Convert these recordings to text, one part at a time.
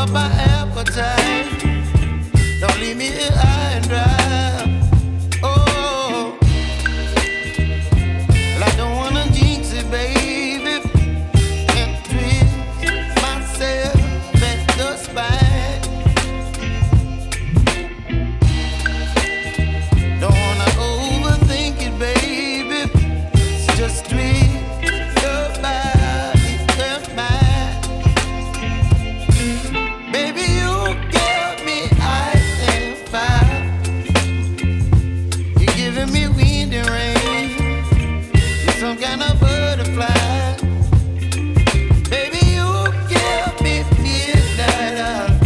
up my appetite. Don't leave me here high and dry. Oh, well, I don't wanna jinx it, baby, and twist myself at the spine. Don't wanna overthink it, baby. It's just twist your body and mine. Baby, you give me ice and fire. You're giving me wind and rain. You're some kind of butterfly. Baby, you give me midnight.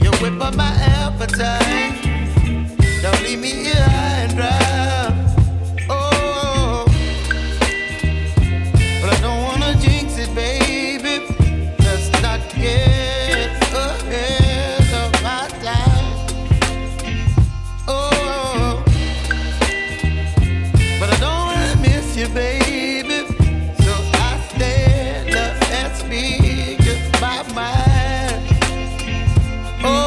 You whip up my appetite. Don't leave me here high and dry. Oh, but I don't wanna jinx it, baby. Let's not get ahead of my time. Oh, but I don't wanna miss you, baby. So I stand up and speak just my mind. Oh.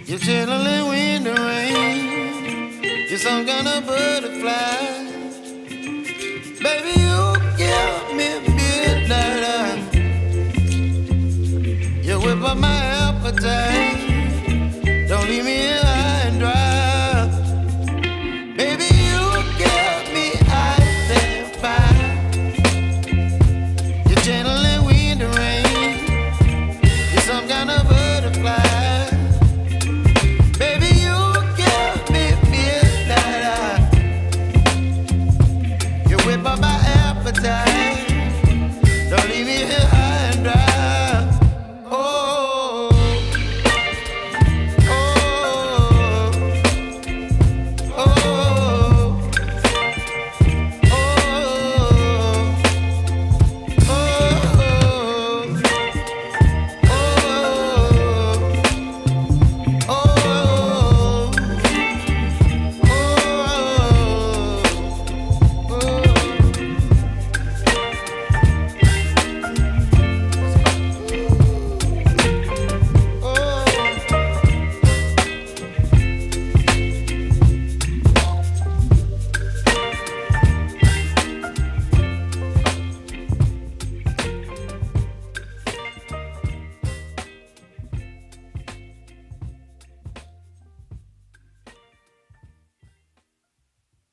You're chilling wind and rain. You're some kind of butterfly. Baby, you give me midnight. You whip up my